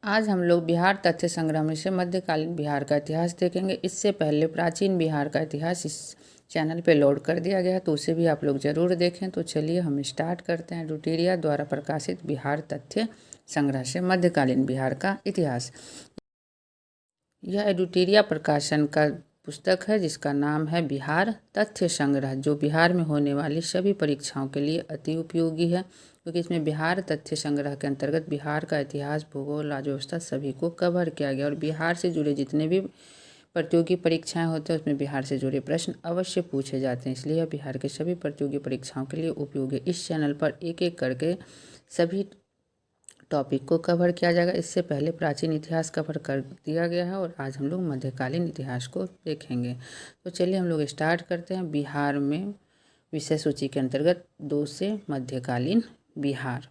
आज हम लोग बिहार तथ्य संग्रह में से मध्यकालीन बिहार का इतिहास देखेंगे। इससे पहले प्राचीन बिहार का इतिहास इस चैनल पे लोड कर दिया गया है, तो उसे भी आप लोग ज़रूर देखें। तो चलिए हम स्टार्ट करते हैं। डुटीरिया द्वारा प्रकाशित बिहार तथ्य संग्रह से मध्यकालीन बिहार का इतिहास। यह एडुटीरिया प्रकाशन का पुस्तक है जिसका नाम है बिहार तथ्य संग्रह, जो बिहार में होने वाली सभी परीक्षाओं के लिए अति उपयोगी है, क्योंकि इसमें बिहार तथ्य संग्रह के अंतर्गत बिहार का इतिहास, भूगोल, राज्य व्यवस्था सभी को कवर किया गया। और बिहार से जुड़े जितने भी प्रतियोगी परीक्षाएं होते हैं उसमें बिहार से जुड़े प्रश्न अवश्य पूछे जाते हैं, इसलिए बिहार के सभी प्रतियोगी परीक्षाओं के लिए उपयोगी। इस चैनल पर एक एक करके सभी टॉपिक को कवर किया जाएगा। इससे पहले प्राचीन इतिहास कवर कर दिया गया है और आज हम लोग मध्यकालीन इतिहास को देखेंगे। तो चलिए हम लोग स्टार्ट करते हैं। बिहार में विषय सूची के अंतर्गत 2 से मध्यकालीन बिहार,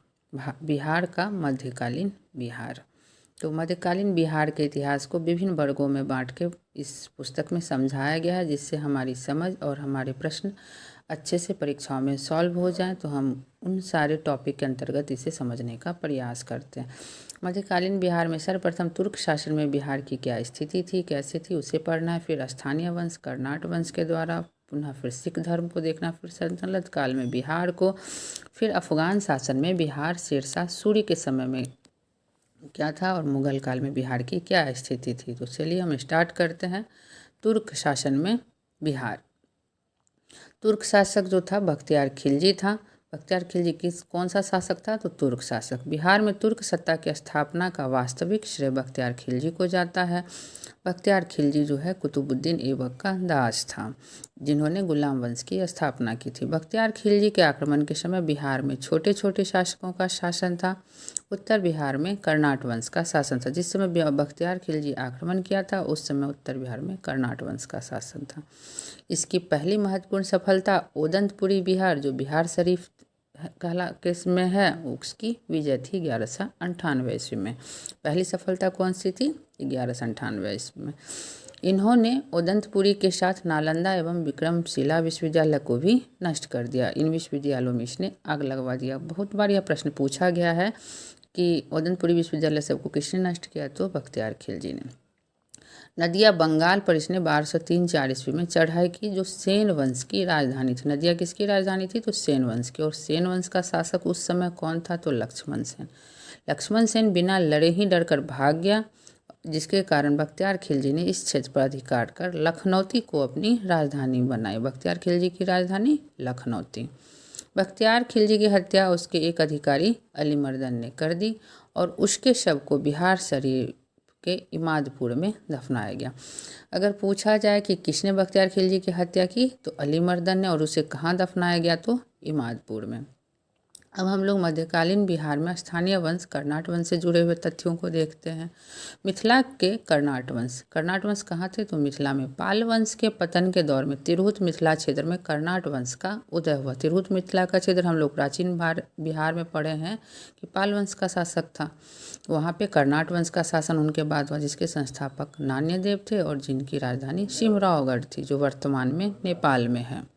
बिहार का मध्यकालीन बिहार। तो मध्यकालीन बिहार के इतिहास को विभिन्न वर्गों में बांट के इस पुस्तक में समझाया गया है, जिससे हमारी समझ और हमारे प्रश्न अच्छे से परीक्षाओं में सॉल्व हो जाएं। तो हम उन सारे टॉपिक के अंतर्गत इसे समझने का प्रयास करते हैं। मध्यकालीन बिहार में सर्वप्रथम तुर्क शासन में बिहार की क्या स्थिति थी, कैसे थी, उसे पढ़ना है। फिर स्थानीय वंश, कर्नाट वंश के द्वारा, पुनः फिर सिख धर्म को देखना, फिर सल्तनत काल में बिहार को, फिर अफगान शासन में बिहार शेरशाह सूरी के समय में क्या था और मुगल काल में बिहार की क्या स्थिति थी। तो चलिए हम स्टार्ट करते हैं। तुर्क शासन में बिहार। तुर्क शासक जो था बख्तियार खिलजी था। बख्तियार खिलजी कौन सा शासक था? तो तुर्क शासक। बिहार में तुर्क सत्ता की स्थापना का वास्तविक श्रेय बख्तियार खिलजी को जाता है। बख्तियार खिलजी जो है कुतुबुद्दीन ऐबक का दास था, जिन्होंने गुलाम वंश की स्थापना की थी। बख्तियार खिलजी के आक्रमण के समय बिहार में छोटे छोटे शासकों का शासन था। उत्तर बिहार में कर्नाट वंश का शासन था। जिस समय बख्तियार खिलजी आक्रमण किया था उस समय उत्तर बिहार में कर्नाट वंश का शासन था। इसकी पहली महत्वपूर्ण सफलता ओदंतपुरी बिहार, जो बिहार शरीफ कहला किस में है, उसकी विजय थी 1198 ईस्वी में। पहली सफलता कौन सी थी? 1198 ईस्वी में। इन्होंने ओदंतपुरी के साथ नालंदा एवं विक्रमशिला विश्वविद्यालय को भी नष्ट कर दिया। इन विश्वविद्यालयों में इसने आग लगवा दिया। बहुत बार यह प्रश्न पूछा गया है कि ओदंतपुरी विश्वविद्यालय सबको किसने नष्ट किया? तो बख्तियार खिलजी ने। नदिया बंगाल पर इसने 1203-4 ईस्वी में चढ़ाई की, जो सेन वंश की राजधानी थी। नदिया किसकी राजधानी थी? तो सेन वंश की। और सेन वंश का शासक उस समय कौन था? तो लक्ष्मण सेन। लक्ष्मण सेन बिना लड़े ही डरकर भाग गया, जिसके कारण बख्तियार खिलजी ने इस क्षेत्र पर अधिकार कर लखनौती को अपनी राजधानी बनाई। बख्तियार खिलजी की राजधानी लखनौती। बख्तियार खिलजी की हत्या उसके एक अधिकारी अलीमर्दन ने कर दी और उसके शव को बिहार शरीफ के इमादपुर में दफनाया गया। अगर पूछा जाए कि किसने बख्तियार खिलजी की हत्या की, तो अलीमर्दन ने। और उसे कहाँ दफनाया गया? तो इमादपुर में। अब हम लोग मध्यकालीन बिहार में स्थानीय वंश कर्नाट वंश से जुड़े हुए तथ्यों को देखते हैं। मिथिला के कर्नाट वंश। कर्नाट वंश कहाँ थे? तो मिथिला में। पाल वंश के पतन के दौर में तिरहुत मिथिला क्षेत्र में कर्नाट वंश का उदय हुआ। तिरहुत मिथिला का क्षेत्र हम लोग प्राचीन बिहार में पढ़े हैं कि पाल वंश का शासक था। वहाँ पे कर्नाट वंश का शासन उनके बाद हुआ, जिसके संस्थापक नान्यदेव थे और जिनकी राजधानी सिमरावगढ़ थी, जो वर्तमान में नेपाल में है।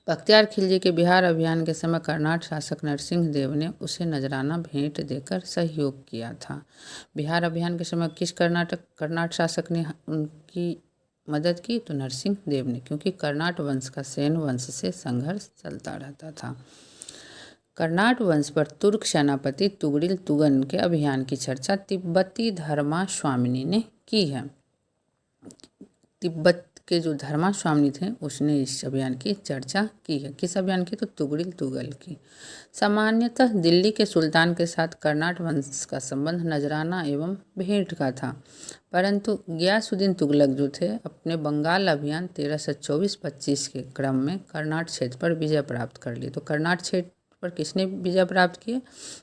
बख्तियार खिलजी के बिहार अभियान के समय कर्नाट शासक नरसिंह देव ने उसे नजराना भेंट देकर सहयोग किया था। बिहार अभियान के समय किस कर्नाट शासक ने उनकी मदद की? तो नरसिंह देव ने, क्योंकि कर्नाट वंश का सेन वंश से संघर्ष चलता रहता था। कर्नाट वंश पर तुर्क सेनापति तुगरिल तुगन के अभियान की चर्चा तिब्बती धर्मा स्वामिनी ने की है। तिब्बत के जो धर्मा स्वामी थे उसने इस अभियान की चर्चा की है। किस अभियान की? तो तुगरिल तुगल की। सामान्यतः दिल्ली के सुल्तान के साथ कर्नाट वंश का संबंध नजराना एवं भेंट का था, परंतु गियासुद्दीन तुगलक जो थे अपने बंगाल अभियान 1324-25 के क्रम में कर्नाट क्षेत्र पर विजय प्राप्त कर ली। तो कर्नाट क्षेत्र पर किसने विजय प्राप्त किए?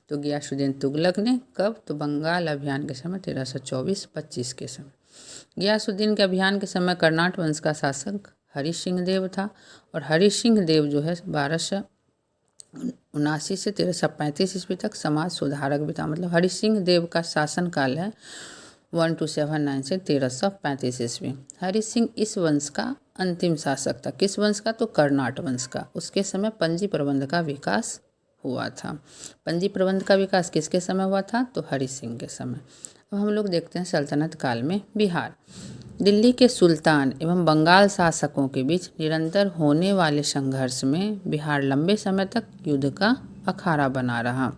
तो गियासुद्दीन तुगलक ने। कब? तो बंगाल अभियान के समय 1324-25 के समय। गियासुद्दीन के अभियान के समय कर्नाट वंश का शासक हरि सिंह देव था, और हरि सिंह देव जो है 1279 से 1335 ईस्वी तक समाज सुधारक भी था। मतलब हरि सिंह देव का शासन काल है 1279 से 1335 ईस्वी। हरि सिंह इस वंश का अंतिम शासक था। किस वंश का? तो कर्नाट वंश का। उसके समय पंजी प्रबंध का विकास हुआ था। पंजी प्रबंध का विकास किसके समय हुआ था? तो हरि सिंह के समय। अब हम लोग देखते हैं सल्तनत काल में बिहार। दिल्ली के सुल्तान एवं बंगाल शासकों के बीच निरंतर होने वाले संघर्ष में बिहार लंबे समय तक युद्ध का अखाड़ा बना रहा।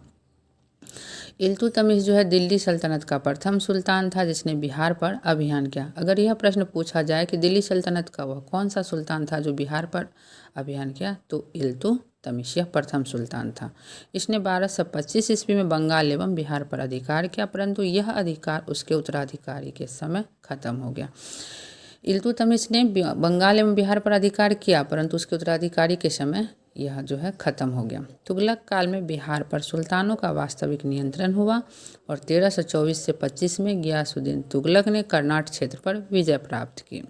इल्तुतमिश जो है दिल्ली सल्तनत का प्रथम सुल्तान था जिसने बिहार पर अभियान किया। अगर यह प्रश्न पूछा जाए कि दिल्ली सल्तनत का वह कौन सा सुल्तान था जो बिहार पर अभियान किया, तो इल्तुतमिश यह प्रथम सुल्तान था। इसने 1225 ईस्वी में बंगाल एवं बिहार पर अधिकार किया, परंतु यह अधिकार उसके उत्तराधिकारी के समय खत्म हो गया। इल्तुतमिश ने बंगाल एवं बिहार पर अधिकार किया, परंतु उसके उत्तराधिकारी के समय यह जो है ख़त्म हो गया। तुगलक काल में बिहार पर सुल्तानों का वास्तविक नियंत्रण हुआ और 1324 से 25 में गियासुद्दीन तुगलक ने कर्नाट क्षेत्र पर विजय प्राप्त की।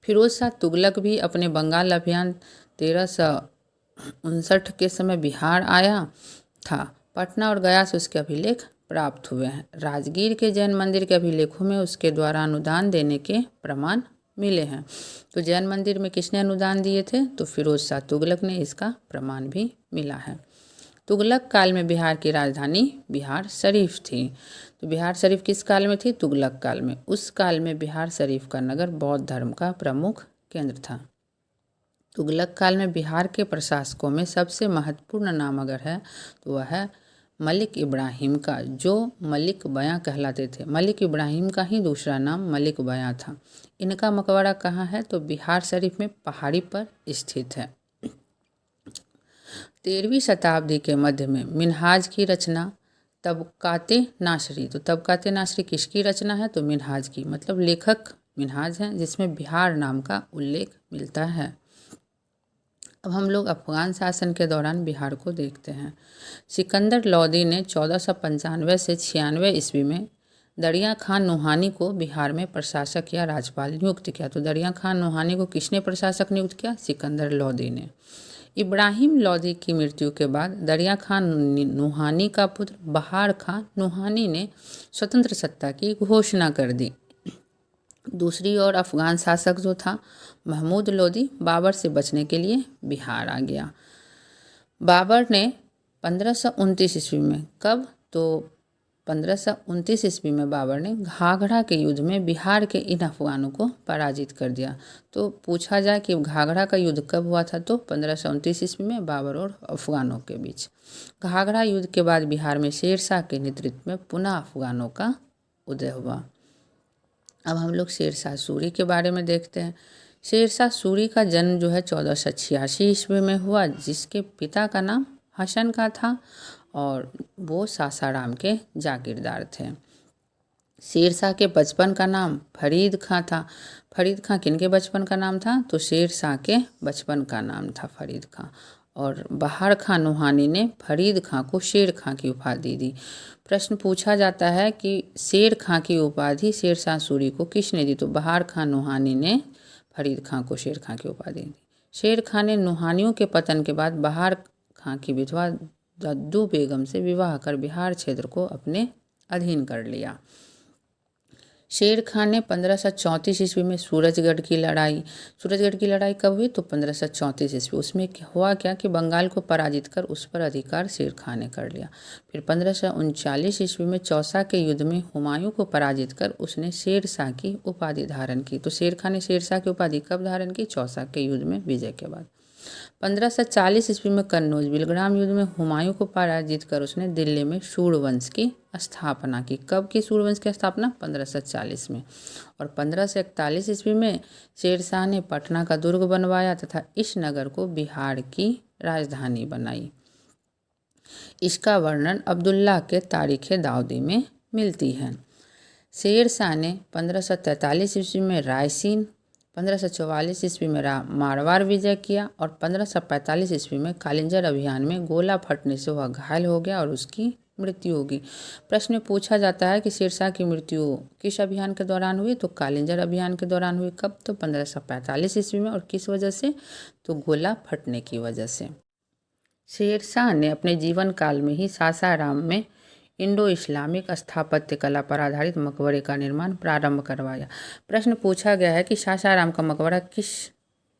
फिरोज शाह तुगलक भी अपने बंगाल अभियान 1359 के समय बिहार आया था। पटना और गया से उसके अभिलेख प्राप्त हुए हैं। राजगीर के जैन मंदिर के अभिलेखों में उसके द्वारा अनुदान देने के प्रमाण मिले हैं। तो जैन मंदिर में किसने अनुदान दिए थे? तो फिरोज शाह तुगलक ने, इसका प्रमाण भी मिला है। तुगलक काल में बिहार की राजधानी बिहार शरीफ थी। तो बिहार शरीफ किस काल में थी? तुगलक काल में। उस काल में बिहार शरीफ का नगर बौद्ध धर्म का प्रमुख केंद्र था। तुगलक काल में बिहार के प्रशासकों में सबसे महत्वपूर्ण नाम अगर है तो वह है मलिक इब्राहिम का, जो मलिक बयां कहलाते थे। मलिक इब्राहिम का ही दूसरा नाम मलिक बयां था। इनका मकबरा कहाँ है? तो बिहार शरीफ में पहाड़ी पर स्थित है। 13वीं शताब्दी के मध्य में मिनहाज की रचना तबकाते नासरी। तो तबकाते नासरी किसकी रचना है? तो मिनहाज की, मतलब लेखक मिनहाज हैं जिसमें बिहार नाम का उल्लेख मिलता है। अब हम लोग अफगान शासन के दौरान बिहार को देखते हैं। सिकंदर लोदी ने 1495 से 96 ईस्वी में दरिया खान नूहानी को बिहार में प्रशासक या राज्यपाल नियुक्त किया। तो दरिया खान नूहानी को किसने प्रशासक नियुक्त किया? सिकंदर लोदी ने। इब्राहिम लोदी की मृत्यु के बाद दरिया खान नूहानी का पुत्र बहार खान नूहानी ने स्वतंत्र सत्ता की घोषणा कर दी। दूसरी ओर अफगान शासक जो था महमूद लोदी बाबर से बचने के लिए बिहार आ गया। बाबर ने 1529 ईस्वी में, कब? तो 1529 ईस्वी में बाबर ने घाघरा के युद्ध में बिहार के इन अफगानों को पराजित कर दिया। तो पूछा जाए कि घाघरा का युद्ध कब हुआ था? तो 1529 ईस्वी में बाबर और अफगानों के बीच। घाघरा युद्ध के बाद बिहार में शेरशाह के नेतृत्व में पुनः अफगानों का उदय हुआ। अब हम लोग शेरशाह सूरी के बारे में देखते हैं। शेरशाह सूरी का जन्म जो है 1486 ईस्वी में हुआ, जिसके पिता का नाम हसन का था और वो सासाराम के जागीरदार थे। शेरशाह के बचपन का नाम फरीद खां था। फरीद खां किनके बचपन का नाम था? तो शेरशाह के बचपन का नाम था फरीद खां। और बहार खां नूहानी ने फरीद खां को शेर खां की उपाधि दी। प्रश्न पूछा जाता है कि शेर खां की उपाधि शेरशाह सूरी को किसने दी? तो बहार खां नूहानी ने फरीद खां को शेर खां की उपाधि दी। शेर खां ने नूहानियों के पतन के बाद बहार खां की विधवा दद्दू बेगम से विवाह कर बिहार क्षेत्र को अपने अधीन कर लिया। शेर खान ने 1534 ईस्वी में सूरजगढ़ की लड़ाई कब हुई? तो 1534 ईस्वी। उसमें हुआ क्या कि बंगाल को पराजित कर उस पर अधिकार शेर खान ने कर लिया। फिर 1539 ईस्वी में चौसा के युद्ध में हुमायूं को पराजित कर उसने शेरशाह की उपाधि धारण की। तो शेर खान ने शेरशाह की उपाधि कब धारण की? चौसा के युद्ध में विजय के बाद। 1540 ईस्वी में कन्नौज बिलग्राम युद्ध में हुमायूं को पराजित कर उसने दिल्ली में सूर्यवंश की स्थापना की। कब की सूर्यवंश की स्थापना? 1540 में। और 1541 ईस्वी में शेरशाह ने पटना का दुर्ग बनवाया तथा इस नगर को बिहार की राजधानी बनाई। इसका वर्णन अब्दुल्लाह के तारीख दाऊदी में मिलती है। शेरशाह ने 1543 ईस्वी में रायसीन, 1544 ईस्वी में मारवाड़ विजय किया और 1545 ईस्वी में कालिंजर अभियान में गोला फटने से वह घायल हो गया और उसकी मृत्यु होगी। प्रश्न में पूछा जाता है कि शेरशाह की मृत्यु किस अभियान के दौरान हुई? तो कालिंजर अभियान के दौरान हुई। कब? तो 1545 ईस्वी में। और किस वजह से? तो गोला फटने की वजह से। शेरशाह ने अपने जीवन काल में ही सासाराम में इंडो इस्लामिक स्थापत्य कला पर आधारित मकबरे का निर्माण प्रारंभ करवाया। प्रश्न पूछा गया है कि सासाराम का मकबरा किस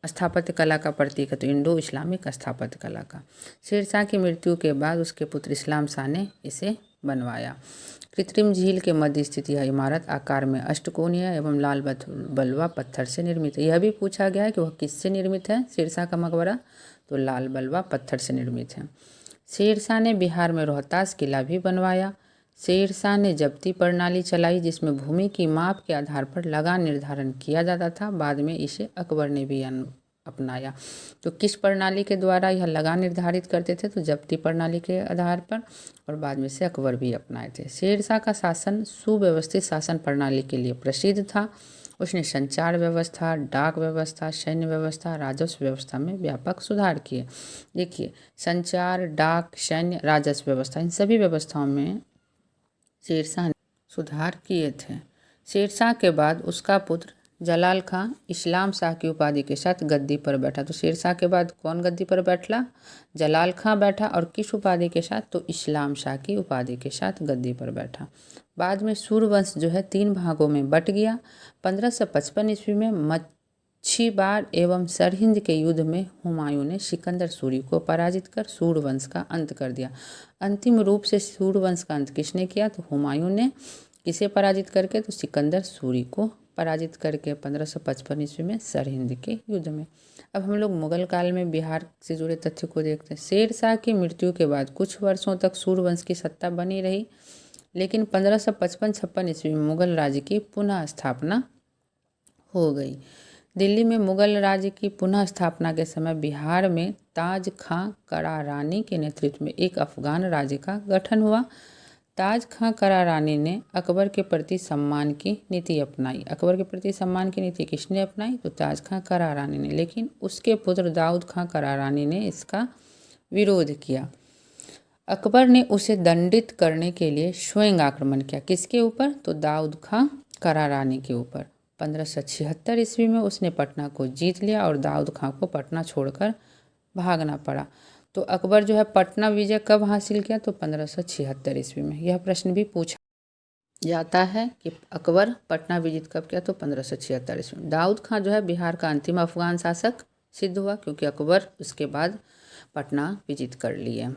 स्थापत्य कला का प्रतीक है, तो इंडो इस्लामिक स्थापत्य कला का। शेरशाह की मृत्यु के बाद उसके पुत्र इस्लाम शाह ने इसे बनवाया। कृत्रिम झील के मध्य स्थित यह इमारत आकार में अष्टकोणीय एवं लाल बलुआ पत्थर से निर्मित है। यह भी पूछा गया है कि वह किससे निर्मित है शेरशाह का मकबरा, तो लाल बलुआ पत्थर से निर्मित है। शेरशाह ने बिहार में रोहतास किला भी बनवाया। शेरशाह ने जब्ती प्रणाली चलाई जिसमें भूमि की माप के आधार पर लगान निर्धारण किया जाता था। बाद में इसे अकबर ने भी अपनाया। तो किस प्रणाली के द्वारा यह लगान निर्धारित करते थे, तो जब्ती प्रणाली के आधार पर, और बाद में से अकबर भी अपनाए थे। शेरशाह का शासन सुव्यवस्थित शासन प्रणाली के लिए प्रसिद्ध था। उसने संचार व्यवस्था, डाक व्यवस्था, सैन्य व्यवस्था, राजस्व व्यवस्था में व्यापक सुधार किए। देखिए, संचार, डाक, सैन्य, राजस्व व्यवस्था, इन सभी व्यवस्थाओं में शेरशाह ने सुधार किए थे। शेरशाह के बाद उसका पुत्र जलाल खां इस्लाम शाह की उपाधि के साथ गद्दी पर बैठा। तो शेरशाह के बाद कौन गद्दी पर बैठा? जलाल खां बैठा, और किस उपाधि के साथ? तो इस्लाम शाह की उपाधि के साथ गद्दी पर बैठा। बाद में सूर्यवंश जो है 3 भागों में बट गया। 1555 ईस्वी में मच्छीबार एवं सरहिंद के युद्ध में हुमायूं ने सिकंदर सूरी को पराजित कर सूर्यवंश का अंत कर दिया। अंतिम रूप से सूर्यवंश का अंत किसने किया? तो हुमायूं ने। किसे पराजित करके? तो सिकंदर सूरी को पराजित करके 1555 ईस्वी में सरहिंद के युद्ध में। अब हम लोग मुगल काल में बिहार से जुड़े तथ्य को देखते हैं। शेरशाह की मृत्यु के बाद कुछ वर्षों तक सूर्यवंश की सत्ता बनी रही, लेकिन 1555-56 ईस्वी में मुगल राज्य की पुनः स्थापना हो गई। दिल्ली में मुगल राज्य की पुनः स्थापना के समय बिहार में ताज खां करारानी के नेतृत्व में एक अफगान राज्य का गठन हुआ। ताज खां करारानी ने अकबर के प्रति सम्मान की नीति अपनाई। अकबर के प्रति सम्मान की नीति किसने अपनाई? तो ताज खां करारानी ने। लेकिन उसके पुत्र दाऊद खां करारानी ने इसका विरोध किया। अकबर ने उसे दंडित करने के लिए स्वयं आक्रमण किया। किसके ऊपर? तो दाऊद खां करारानी के ऊपर। 1576 ईस्वी में उसने पटना को जीत लिया और दाऊद खां को पटना छोड़कर भागना पड़ा। तो अकबर जो है पटना विजय कब हासिल किया? तो 1576 ईस्वी में। यह प्रश्न भी पूछा जाता है कि अकबर पटना विजित कब किया? तो 1576 ईस्वी में। दाऊद खां जो है बिहार का अंतिम अफगान शासक सिद्ध हुआ, क्योंकि अकबर उसके बाद पटना विजित कर लिए।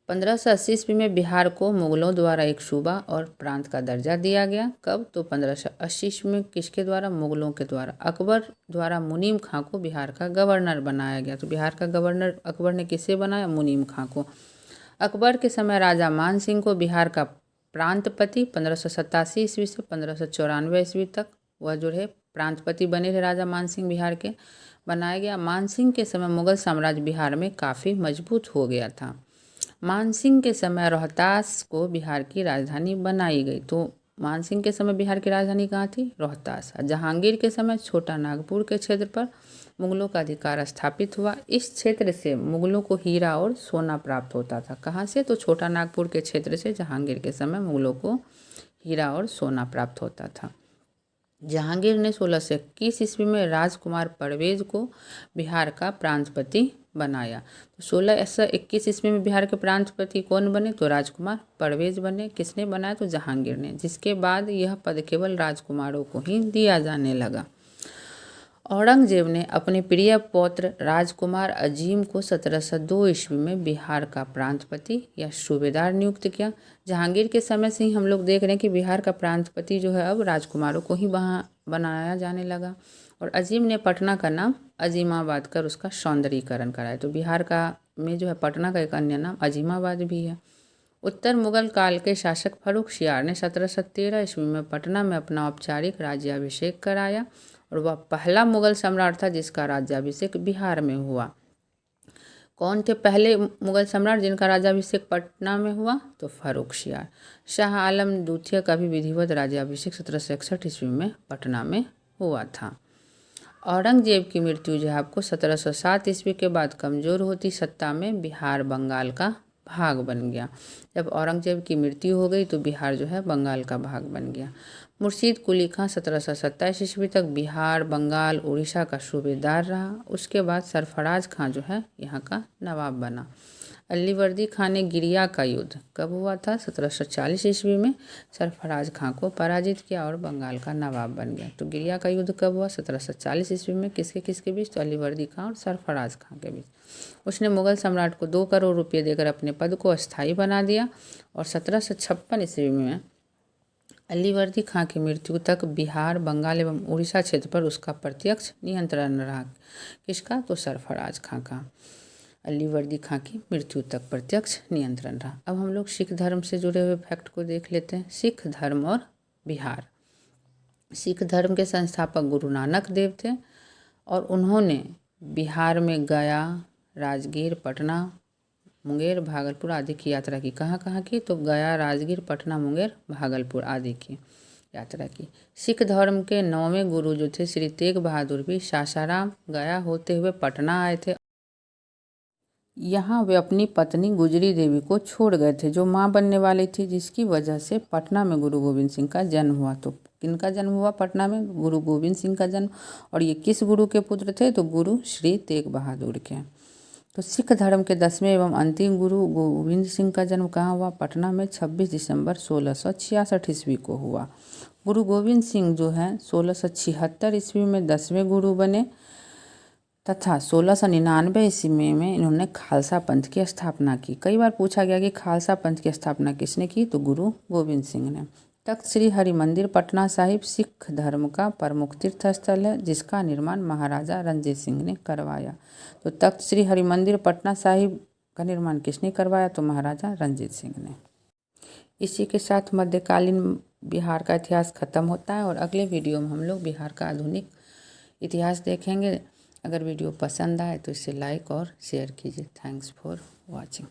1580 ईस्वी में बिहार को मुगलों द्वारा एक सूबा और प्रांत का दर्जा दिया गया। कब? तो 1580 ईस्वी में। किसके द्वारा? मुगलों के द्वारा। अकबर द्वारा मुनीम खां को बिहार का गवर्नर बनाया गया। तो बिहार का गवर्नर अकबर ने किसे बनाया? मुनीम खां को। अकबर के समय राजा मान सिंह को बिहार का प्रांतपति 1587 ईस्वी से 1594 ईस्वी तक वह जो है प्रांतपति बने थे राजा मान सिंह बिहार के, बनाया गया। मान सिंह के समय मुगल साम्राज्य बिहार में काफ़ी मजबूत हो गया था। मानसिंह के समय रोहतास को बिहार की राजधानी बनाई गई। तो मानसिंह के समय बिहार की राजधानी कहाँ थी? रोहतास। जहांगीर के समय छोटा नागपुर के क्षेत्र पर मुगलों का अधिकार स्थापित हुआ। इस क्षेत्र से मुगलों को हीरा और सोना प्राप्त होता था। कहाँ से? तो छोटा नागपुर के क्षेत्र से जहांगीर के समय मुगलों को हीरा और सोना प्राप्त होता था। जहांगीर ने 1621 ईस्वी में राजकुमार परवेज को बिहार का प्रांतपति बनाया। तो 1621 ईस्वी में बिहार के प्रांतपति कौन बने? तो राजकुमार परवेज बने। किसने बनाया? तो जहांगीर ने। जिसके बाद यह पद केवल राजकुमारों को ही दिया जाने लगा। औरंगजेब ने अपने प्रिय पौत्र राजकुमार अजीम को 1702 ईस्वी में बिहार का प्रांतपति या सूबेदार नियुक्त किया। जहांगीर के समय से ही हम लोग देख रहे हैं कि बिहार का प्रांतपति जो है अब राजकुमारों को ही बनाया जाने लगा। और अजीम ने पटना का नाम अजीमाबाद कर उसका सौंदर्यीकरण कराया। तो बिहार का में जो है पटना का एक अन्य नाम अजीमाबाद भी है। उत्तर मुगल काल के शासक फर्रुखसियार ने 1713 ईस्वी में पटना में अपना औपचारिक राज्याभिषेक कराया और वह पहला मुगल सम्राट था जिसका राज्याभिषेक बिहार में हुआ। कौन थे पहले मुगल सम्राट जिनका राज्याभिषेक पटना में हुआ? तो फर्रुखसियार। शाह आलम द्वितीय का भी विधिवत राज्याभिषेक 1761 ईस्वी में पटना में हुआ था। औरंगजेब की मृत्यु जो है आपको 1707 ईस्वी के बाद कमज़ोर होती सत्ता में बिहार बंगाल का भाग बन गया। जब औरंगजेब की मृत्यु हो गई तो बिहार जो है बंगाल का भाग बन गया। मुर्शीद कुली खां 1727 ईस्वी तक बिहार, बंगाल, उड़ीसा का सूबेदार रहा। उसके बाद सरफराज खां जो है यहाँ का नवाब बना। अलीवर्दी खां ने गिरिया का युद्ध कब हुआ था? 1740 ईस्वी में सरफराज खां को पराजित किया और बंगाल का नवाब बन गया। तो गिरिया का युद्ध कब हुआ? 1740 ईस्वी में। किसके बीच? तो अलीवर्दी खां और सरफराज खां के बीच। उसने मुगल सम्राट को 2 करोड़ रुपये देकर अपने पद को अस्थायी बना दिया और 1756 ईस्वी में अलीवर्दी खां की मृत्यु तक बिहार, बंगाल एवं उड़ीसा क्षेत्र पर उसका प्रत्यक्ष नियंत्रण रहा। किसका? तो सरफराज खां का। अलीवर्दी खां की मृत्यु तक प्रत्यक्ष नियंत्रण रहा। अब हम लोग सिख धर्म से जुड़े हुए फैक्ट को देख लेते हैं। सिख धर्म और बिहार। सिख धर्म के संस्थापक गुरु नानक देव थे और उन्होंने बिहार में गया, राजगीर, पटना, मुंगेर, भागलपुर आदि की यात्रा की। कहाँ की? तो गया, राजगीर, पटना, मुंगेर, भागलपुर आदि की यात्रा की। सिख धर्म के 9वें गुरु जो थे श्री तेग बहादुर भी सासाराम, गया होते हुए पटना आए थे। यहाँ वे अपनी पत्नी गुजरी देवी को छोड़ गए थे जो मां बनने वाली थी, जिसकी वजह से पटना में गुरु गोविंद सिंह का जन्म हुआ। तो किनका जन्म हुआ पटना में? गुरु गोविंद सिंह का जन्म। और ये किस गुरु के पुत्र थे? तो गुरु श्री तेग बहादुर के। तो सिख धर्म के 10वें एवं अंतिम गुरु गोविंद सिंह का जन्म कहाँ हुआ? पटना में 26 दिसंबर 1666 ईस्वी को हुआ। गुरु गोविंद सिंह जो है 1676 ईस्वी में 10वें गुरु बने तथा 1699 ईस्वी में इन्होंने खालसा पंथ की स्थापना की। कई बार पूछा गया कि खालसा पंथ की स्थापना किसने की? तो गुरु गोविंद सिंह ने। तख्त श्री हरिमंदिर पटना साहिब सिख धर्म का प्रमुख तीर्थ स्थल है, जिसका निर्माण महाराजा रणजीत सिंह ने करवाया। तो तख्त श्री हरिमंदिर पटना साहिब का निर्माण किसने करवाया? तो महाराजा रणजीत सिंह ने। इसी के साथ मध्यकालीन बिहार का इतिहास खत्म होता है और अगले वीडियो में हम लोग बिहार का आधुनिक इतिहास देखेंगे। अगर वीडियो पसंद आए तो इसे लाइक और शेयर कीजिए। Thanks for watching.